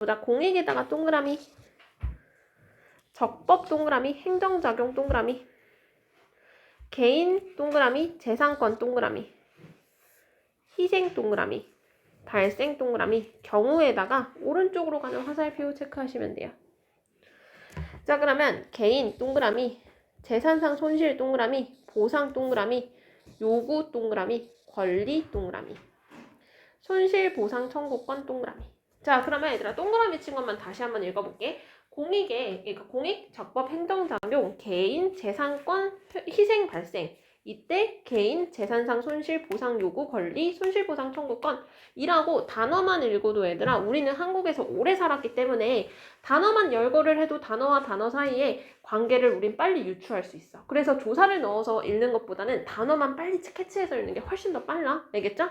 보자. 공익에다가 동그라미, 적법 동그라미, 행정작용 동그라미, 개인 동그라미, 재산권 동그라미, 희생 동그라미, 발생 동그라미, 경우에다가 오른쪽으로 가는 화살표 체크하시면 돼요. 자, 그러면 개인 동그라미, 재산상 손실 동그라미, 보상 동그라미, 요구 동그라미, 권리 동그라미, 손실 보상 청구권 동그라미. 자, 그러면 얘들아 동그라미 친 것만 다시 한번 읽어볼게. 그러니까 공익, 적법, 행정작용, 개인, 재산권, 희생, 발생. 이때 개인, 재산상 손실, 보상 요구, 권리, 손실 보상 청구권 이라고 단어만 읽어도 얘들아 우리는 한국에서 오래 살았기 때문에 단어만 열거를 해도 단어와 단어 사이에 관계를 우린 빨리 유추할 수 있어. 그래서 조사를 넣어서 읽는 것보다는 단어만 빨리 캐치해서 읽는 게 훨씬 더 빨라. 알겠죠?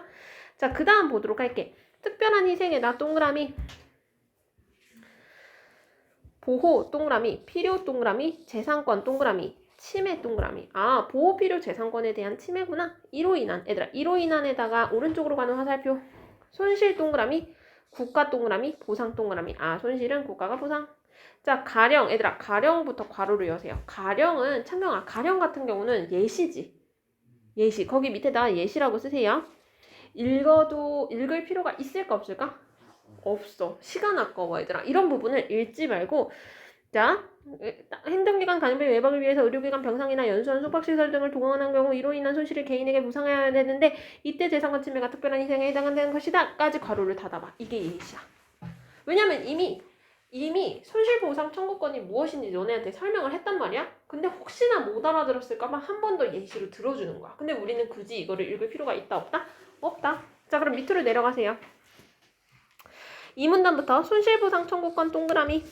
자, 그 다음 보도록 할게. 특별한 희생에다 동그라미, 보호 동그라미, 필요 동그라미, 재산권 동그라미, 침해 동그라미. 아, 보호 필요 재산권에 대한 침해구나. 이로 인한, 얘들아 이로 인한에다가 오른쪽으로 가는 화살표, 손실 동그라미, 국가 동그라미, 보상 동그라미. 아, 손실은 국가가 보상. 자, 가령, 얘들아 가령부터 괄호를 여세요. 가령은 창경아, 가령 같은 경우는 예시지. 예시. 거기 밑에다 예시라고 쓰세요. 읽어도 읽을 필요가 있을까 없을까? 없어. 시간 아까워 얘들아. 이런 부분을 읽지 말고 자, 행정기관 간병 예방을 위해서 의료기관 병상이나 연수원 숙박시설 등을 동원한 경우 이로 인한 손실을 개인에게 보상해야 되는데 이때 재산권 침해가 특별한 희생에 해당한다는 것이다. 까지 괄호를 닫아봐. 이게 예시야. 왜냐면 이미 손실보상 청구권이 무엇인지 너네한테 설명을 했단 말이야. 근데 혹시나 못 알아들었을까봐 한 번 더 예시로 들어주는 거야. 근데 우리는 굳이 이거를 읽을 필요가 있다 없다? 없다. 자, 그럼 밑으로 내려가세요. 이 문단부터 손실보상 청구권 동그라미,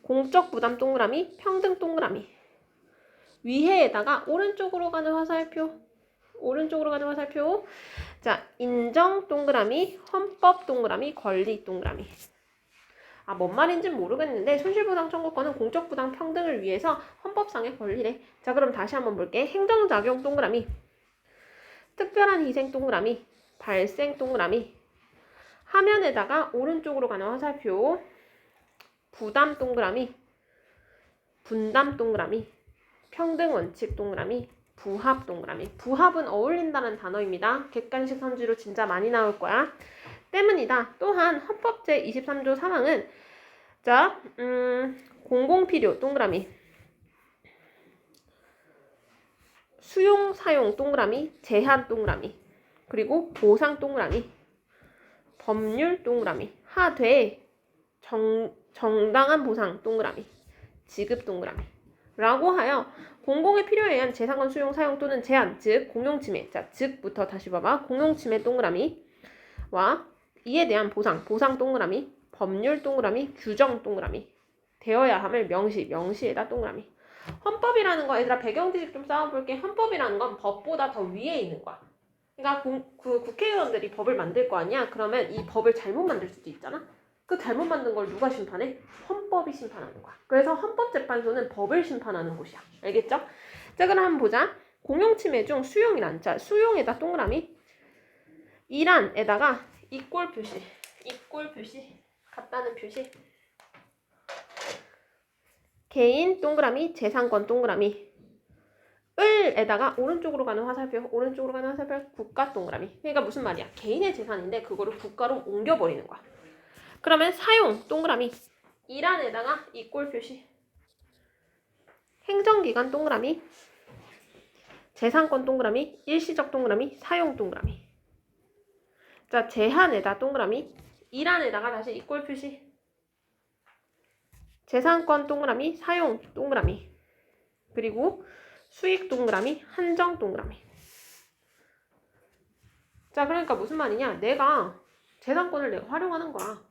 공적 부담 동그라미, 평등 동그라미. 위에에다가 오른쪽으로 가는 화살표. 자, 인정 동그라미, 헌법 동그라미, 권리 동그라미. 아, 뭔 말인지는 모르겠는데 손실보상 청구권은 공적 부당 평등을 위해서 헌법상의 권리래. 자, 그럼 다시 한번 볼게. 행정작용 동그라미, 특별한 희생 동그라미, 발생 동그라미. 화면에다가 오른쪽으로 가는 화살표, 부담 동그라미, 분담 동그라미, 평등 원칙 동그라미, 부합 동그라미. 부합은 어울린다는 단어입니다. 객관식 선지로 진짜 많이 나올 거야. 때문이다. 또한 헌법 제23조 3항은 자, 공공필요 동그라미, 수용 사용 동그라미, 제한 동그라미, 그리고 보상 동그라미, 법률 동그라미, 하되 정당한 보상 동그라미, 지급 동그라미 라고 하여 공공의 필요에 의한 재산권 수용 사용 또는 제한, 즉 공용침해. 자, 즉부터 다시 봐봐. 공용침해 동그라미와 이에 대한 보상 동그라미, 법률 동그라미, 규정 동그라미 되어야 함을 명시에다 동그라미. 헌법이라는 거 얘들아 배경 지식 좀 쌓아볼게. 헌법이라는 건 법보다 더 위에 있는 거야. 그러니까 국회의원들이 법을 만들 거 아니야. 그러면 이 법을 잘못 만들 수도 있잖아. 그 잘못 만든 걸 누가 심판해? 헌법이 심판하는 거야. 그래서 헌법재판소는 법을 심판하는 곳이야. 알겠죠? 자, 그럼 한번 보자. 공용침해 중 수용이란, 자, 수용에다 동그라미, 이란에다가 이꼴 표시, 같다는 표시, 개인 동그라미, 재산권 동그라미, 을에다가 오른쪽으로 가는 화살표, 국가 동그라미. 그러니까 무슨 말이야? 개인의 재산인데 그거를 국가로 옮겨버리는 거야. 그러면 사용 동그라미, 이란에다가 이꼴 표시, 행정기관 동그라미, 재산권 동그라미, 일시적 동그라미, 사용 동그라미. 자, 제한에다 동그라미, 이란에다가 다시 이꼴 표시, 재산권 동그라미, 사용 동그라미, 그리고 수익 동그라미, 한정 동그라미. 자, 그러니까 무슨 말이냐? 내가 재산권을 내가 활용하는 거야.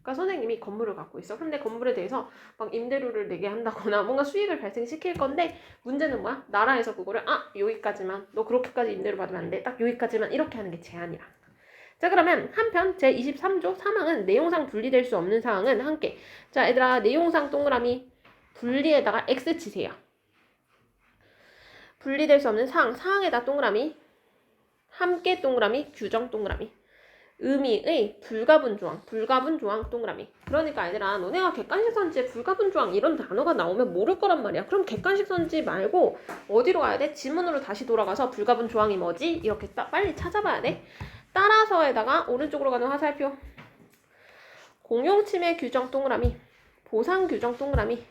그러니까 선생님이 건물을 갖고 있어. 근데 건물에 대해서 막 임대료를 내게 한다거나 뭔가 수익을 발생시킬 건데 문제는 뭐야? 나라에서 그거를 여기까지만, 너 그렇게까지 임대료 받으면 안 돼. 딱 여기까지만 이렇게 하는 게 제한이라. 자, 그러면 한편 제23조 3항은 내용상 분리될 수 없는 사항은 함께. 자, 얘들아 내용상 동그라미 분리에다가 X 치세요. 분리될 수 없는 사항에다 동그라미, 함께 동그라미, 규정 동그라미. 의미의 불가분조항 동그라미. 그러니까 얘들아, 너네가 객관식 선지에 불가분조항 이런 단어가 나오면 모를 거란 말이야. 그럼 객관식 선지 말고 어디로 가야 돼? 지문으로 다시 돌아가서 불가분조항이 뭐지? 이렇게 빨리 찾아봐야 돼. 따라서에다가 오른쪽으로 가는 화살표. 공용침해 규정 동그라미, 보상 규정 동그라미,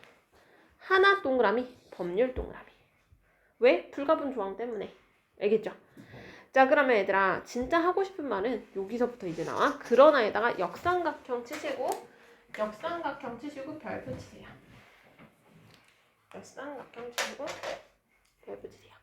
하나 동그라미, 법률 동그라미. 왜? 불가분조항 때문에. 알겠죠? 자, 그러면 얘들아, 진짜 하고 싶은 말은 여기서부터 이제 나와. 그러나에다가 역삼각형 치시고 별표 치세요. 역삼각형 치시고 별표 치세요.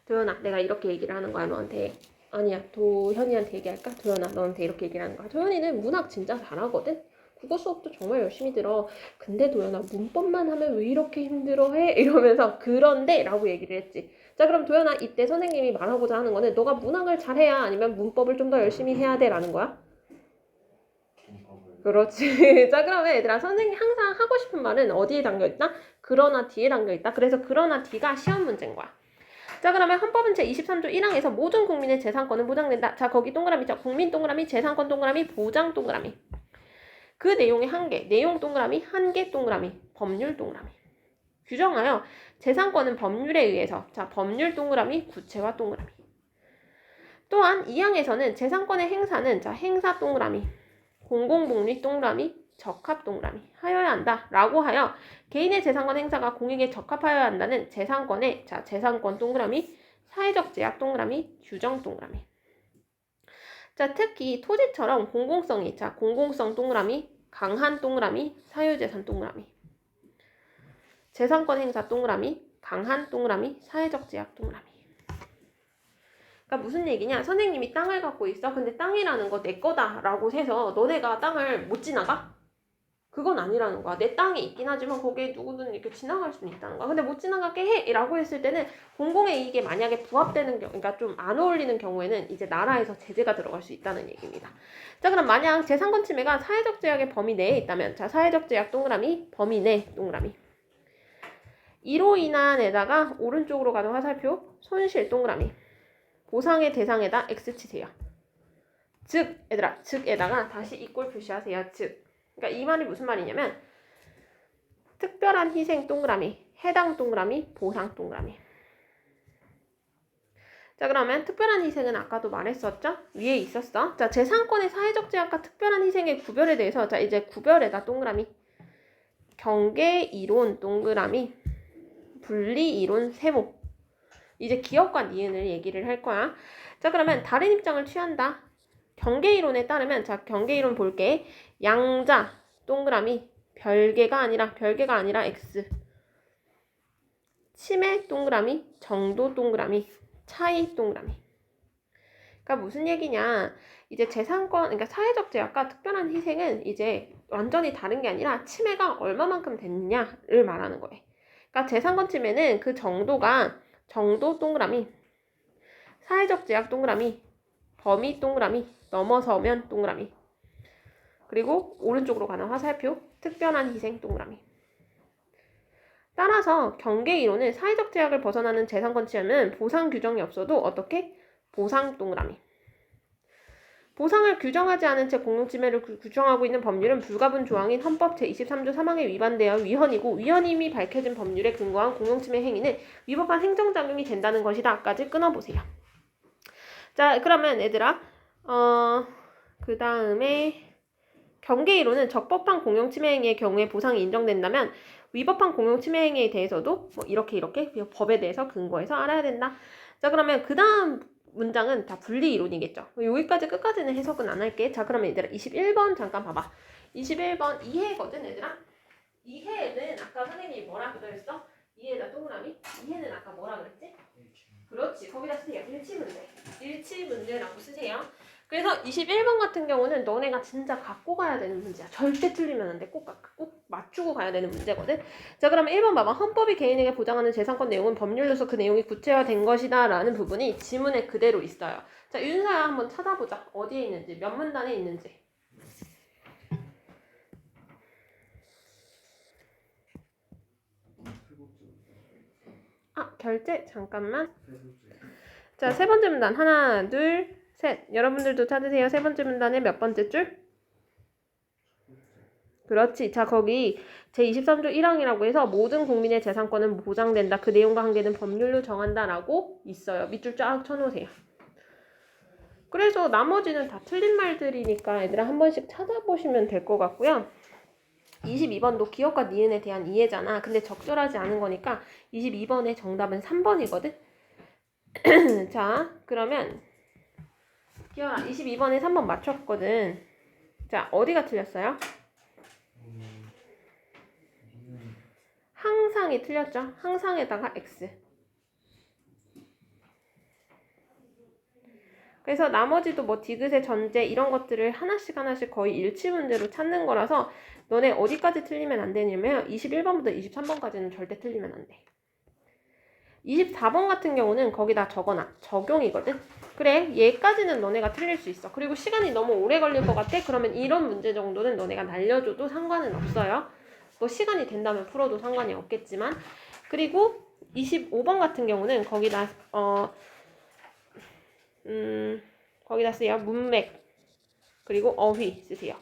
도연아, 내가 이렇게 얘기를 하는 거야, 너한테. 아니야, 도현이한테 얘기할까? 도연아, 너한테 이렇게 얘기를 하는 거야. 도현이는 문학 진짜 잘하거든? 국어 수업도 정말 열심히 들어. 근데 도연아, 문법만 하면 왜 이렇게 힘들어해? 이러면서 그런데 라고 얘기를 했지. 자, 그럼 도연아, 이때 선생님이 말하고자 하는 거는 너가 문학을 잘해야 아니면 문법을 좀 더 열심히 해야 돼 라는 거야? 그렇지. 자, 그러면 얘들아, 선생님이 항상 하고 싶은 말은 어디에 담겨있다? 그러나 뒤에 담겨있다. 그래서 그러나 뒤가 시험 문제인 거야. 자, 그러면 헌법은 제23조 1항에서 모든 국민의 재산권은 보장된다. 자, 거기 동그라미 있죠. 국민 동그라미, 재산권 동그라미, 보장 동그라미. 그 내용의 한계, 내용 동그라미, 한계 동그라미, 법률 동그라미. 규정하여 재산권은 법률에 의해서, 자, 법률 동그라미, 구체화 동그라미. 또한 2항에서는 재산권의 행사는, 자, 행사 동그라미, 공공복리 동그라미, 적합 동그라미 하여야 한다 라고 하여 개인의 재산권 행사가 공익에 적합하여야 한다는 재산권의, 자, 재산권 동그라미, 사회적 제약 동그라미, 규정 동그라미. 자, 특히 토지처럼 공공성이, 자, 공공성 동그라미, 강한 동그라미, 사유재산 동그라미. 재산권 행사 동그라미, 강한 동그라미, 사회적 제약 동그라미. 그러니까 무슨 얘기냐? 선생님이 땅을 갖고 있어. 근데 땅이라는 거 내 거다라고 해서 너네가 땅을 못 지나가? 그건 아니라는 거야. 내 땅이 있긴 하지만 거기에 누구든 이렇게 지나갈 수는 있다는 거야. 근데 못 지나가게 해! 라고 했을 때는 공공의 이익에 만약에 부합되는 경우, 그러니까 좀 안 어울리는 경우에는 이제 나라에서 제재가 들어갈 수 있다는 얘기입니다. 자, 그럼 만약 재산권 침해가 사회적 제약의 범위 내에 있다면, 자, 사회적 제약 동그라미, 범위 내 동그라미. 이로 인한에다가 오른쪽으로 가는 화살표, 손실 동그라미. 보상의 대상에다 X 치세요. 즉, 얘들아, 즉에다가 다시 이꼴 표시하세요. 즉. 그러니까 이 말이 무슨 말이냐면 특별한 희생 동그라미, 해당 동그라미, 보상 동그라미. 자, 그러면 특별한 희생은 아까도 말했었죠? 위에 있었어. 자, 재산권의 사회적 제약과 특별한 희생의 구별에 대해서, 자, 이제 구별에다 동그라미, 경계 이론 동그라미, 분리 이론 세모. 이제 기업과 니은을 얘기를 할 거야. 자, 그러면 다른 입장을 취한다. 경계 이론에 따르면, 자, 경계 이론 볼게. 양자 동그라미, 별개가 아니라 X. 침해 동그라미, 정도 동그라미, 차이 동그라미. 그러니까 무슨 얘기냐? 이제 재산권, 그러니까 사회적 제약과 특별한 희생은 이제 완전히 다른 게 아니라 침해가 얼마만큼 됐느냐를 말하는 거예요. 그러니까 재산권 침해는 그 정도가 정도 동그라미, 사회적 제약 동그라미, 범위 동그라미, 넘어서면 동그라미. 그리고 오른쪽으로 가는 화살표, 특별한 희생 동그라미. 따라서 경계 이론은 사회적 제약을 벗어나는 재산권 침해는 보상 규정이 없어도 어떻게? 보상 동그라미. 보상을 규정하지 않은 채 공용침해를 규정하고 있는 법률은 불가분 조항인 헌법 제23조 3항에 위반되어 위헌이고 위헌임이 밝혀진 법률에 근거한 공용침해 행위는 위법한 행정작용이 된다는 것이다까지 끊어보세요. 자, 그러면 얘들아 그 다음에 경계 이론은 적법한 공용침해 행위의 경우에 보상이 인정된다면 위법한 공용침해 행위에 대해서도 뭐 이렇게 법에 대해서 근거해서 알아야 된다. 자, 그러면 그 다음 문장은 다 분리 이론이겠죠. 여기까지 끝까지는 해석은 안 할게. 자, 그러면 얘들아 21번 잠깐 봐봐. 21번 이해거든 얘들아. 이해는 아까 선생님이 뭐라 그랬어? 이해에다 동그라미? 이해는 아까 뭐라 그랬지? 그렇지. 거기다 쓰세요. 일치문제. 일치문제라고 쓰세요. 그래서 21번 같은 경우는 너네가 진짜 갖고 가야 되는 문제야. 절대 틀리면 안 돼. 꼭 맞추고 가야 되는 문제거든. 자, 그러면 1번 봐봐. 헌법이 개인에게 보장하는 재산권 내용은 법률로서 그 내용이 구체화된 것이다 라는 부분이 지문에 그대로 있어요. 자, 윤서야 한번 찾아보자. 어디에 있는지, 몇 문단에 있는지. 결제 잠깐만. 자, 세 번째 문단 하나, 둘, 셋. 여러분들도 찾으세요. 세 번째 문단의 몇 번째 줄? 그렇지. 자, 거기 제23조 1항이라고 해서 모든 국민의 재산권은 보장된다. 그 내용과 한계는 법률로 정한다라고 있어요. 밑줄 쫙 쳐놓으세요. 그래서 나머지는 다 틀린 말들이니까 얘들아 한 번씩 찾아보시면 될 것 같고요. 22번도 기업과 니은에 대한 이해잖아. 근데 적절하지 않은 거니까 22번의 정답은 3번이거든. 자, 그러면 기억아 22번에 3번 맞췄거든. 자, 어디가 틀렸어요? 항상이 틀렸죠. 항상에다가 X. 그래서 나머지도 뭐 디귿의 전제 이런 것들을 하나씩 거의 일치 문제로 찾는 거라서 너네 어디까지 틀리면 안 되냐면 21번부터 23번까지는 절대 틀리면 안 돼. 24번 같은 경우는 거기다 적어놔. 적용이거든. 그래, 얘까지는 너네가 틀릴 수 있어. 그리고 시간이 너무 오래 걸릴 것 같아? 그러면 이런 문제 정도는 너네가 날려줘도 상관은 없어요. 뭐 시간이 된다면 풀어도 상관이 없겠지만. 그리고 25번 같은 경우는 거기다 거기다 쓰세요. 문맥 그리고 어휘 쓰세요.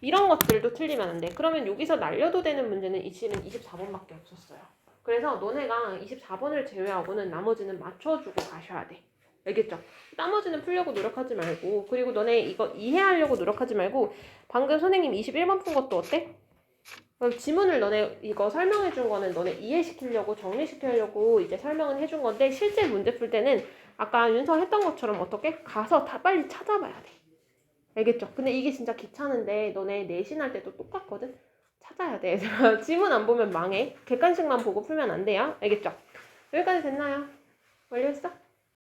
이런 것들도 틀리면 안 돼. 그러면 여기서 날려도 되는 문제는 실은 24번밖에 없었어요. 그래서 너네가 24번을 제외하고는 나머지는 맞춰주고 가셔야 돼. 알겠죠? 나머지는 풀려고 노력하지 말고, 그리고 너네 이거 이해하려고 노력하지 말고, 방금 선생님 21번 푼 것도 어때? 지문을 너네 이거 설명해 준 거는 너네 이해시키려고 정리시키려고 이제 설명은 해준 건데, 실제 문제 풀 때는 아까 윤서 했던 것처럼 어떻게? 가서 다 빨리 찾아봐야 돼. 알겠죠? 근데 이게 진짜 귀찮은데 너네 내신할 때도 똑같거든? 찾아야 돼. 지문 안 보면 망해. 객관식만 보고 풀면 안 돼요. 알겠죠? 여기까지 됐나요? 완료했어?